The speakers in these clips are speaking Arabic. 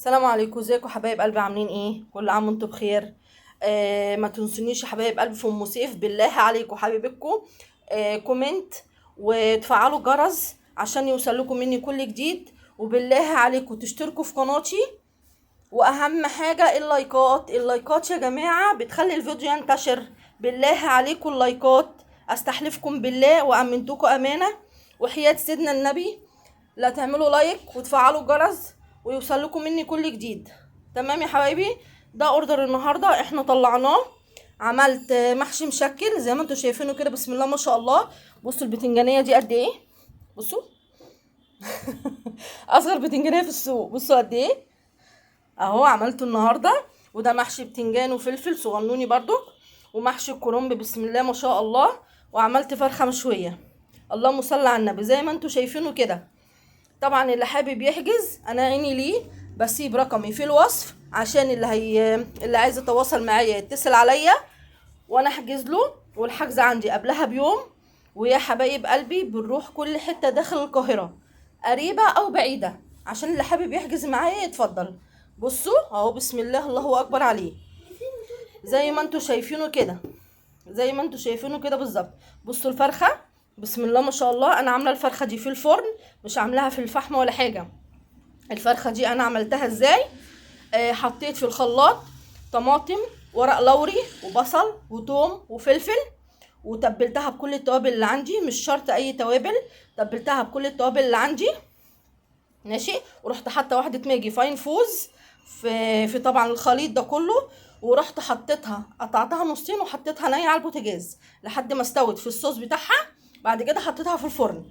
السلام عليكم، ازيكم حبايب قلبي؟ عاملين ايه؟ كل عام وانتم بخير. ما تنسونيش يا حبايب قلبي في ام سيف، بالله عليكم حبيبكم. كومنت وتفعلوا الجرس عشان يوصلكم مني كل جديد، وبالله عليكم تشتركوا في قناتي. واهم حاجه اللايكات يا جماعه بتخلي الفيديو ينتشر. بالله عليكم اللايكات، استحلفكم بالله وامنتكم امانه وحياة سيدنا النبي لا تعملوا لايك وتفعلوا الجرس ويوصل لكم مني كل جديد. تمام يا حبايبي، ده اوردر النهارده احنا طلعناه. عملت محشي مشكل زي ما انتم شايفينه كده، بسم الله ما شاء الله. بصوا البتنجانيه دي قد ايه، بصوا. اصغر بتنجانيه في السوق، بصوا قد ايه اهو عملته النهارده. وده محشي بتنجان وفلفل صغنوني برضو، ومحشي الكرنب بسم الله ما شاء الله. وعملت فرخه مشويه، اللهم صل على النبي زي ما انتم شايفينه كده. طبعا اللي حابب يحجز انا عيني ليه، بسيب رقمي في الوصف عشان اللي عايز يتواصل معايا يتصل عليا وانا احجز له. والحجز عندي قبلها بيوم. ويا حبايب قلبي بنروح كل حته داخل القاهره، قريبه او بعيده، عشان اللي حابب يحجز معايا يتفضل. بصوا اهو بسم الله الله اكبر عليه، زي ما انتوا شايفينه كده، زي ما انتوا شايفينه كده بالظبط. بصوا الفرخه بسم الله ما شاء الله. انا عامله الفرخه دي في الفرن، مش عاملاها في الفحم ولا حاجه. الفرخه دي انا عملتها ازاي؟ حطيت في الخلاط طماطم، ورق لوري، وبصل وتوم وفلفل، وتبلتها بكل التوابل اللي عندي، مش شرط اي توابل، تبلتها بكل التوابل اللي عندي ماشي. ورحت حاطه واحده ماجي فاين فوز في طبعا الخليط ده كله. ورحت حطيتها قطعتها نصين وحطيتها نيه على البوتاجاز لحد ما استوت في الصوص بتاعها. بعد كده حطيتها في الفرن.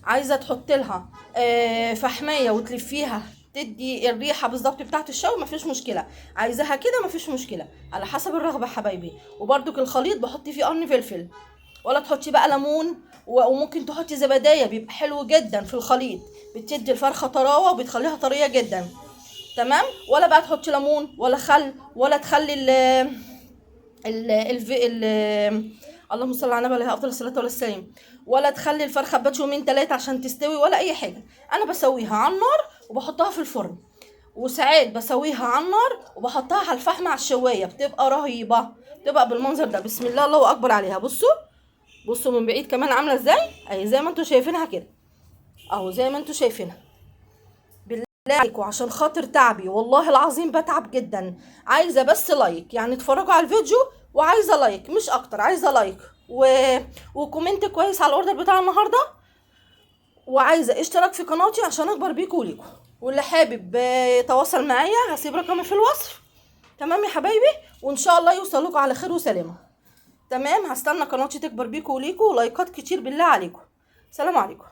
عايزه تحط لها فحميه وتلفيها تدي الريحه بالظبط بتاعه الشوي، مفيش مشكله. عايزاها كده مفيش مشكله، على حسب الرغبه حبايبي. وبرده الخليط بحط فيه قرن فلفل، ولا تحطي بقى ليمون. وممكن تحطي زبدايه، بيبقى حلو جدا في الخليط، بتدي الفرخه طراوه وبتخليها طريه جدا. تمام. ولا بقى تحطي ليمون ولا خل، ولا تخلي ال ال ال اللهم صل على النبي عليه افضل الصلاه والسلام، ولا تخلي الفرخه بات يومين 3 عشان تستوي ولا اي حاجه. انا بسويها على النار وبحطها في الفرن، وساعات بسويها على النار وبحطها على الفحم على الشوايه، بتبقى رهيبه، بتبقى بالمنظر ده بسم الله الله اكبر عليها. بصوا بصوا من بعيد كمان عامله ازاي، اهي زي ما انتوا شايفينها كده اهو، زي ما انتوا شايفينها. بالله عليكم عشان خاطر تعبي والله العظيم بتعب جدا، عايزه بس لايك، يعني اتفرجوا على الفيديو وعايزه لايك مش اكتر، عايزه لايك وكومنت كويس على الاوردر بتاع النهارده، وعايزه اشتراك في قناتي عشان اكبر بيكم وليكم. واللي حابب يتواصل معايا هسيب رقمي في الوصف. تمام يا حبايبي، وان شاء الله يوصل لكم على خير وسلامه. تمام، هستنى قناتي تكبر بيكم وليكم ولايكات كتير بالله عليكم. سلام عليكم.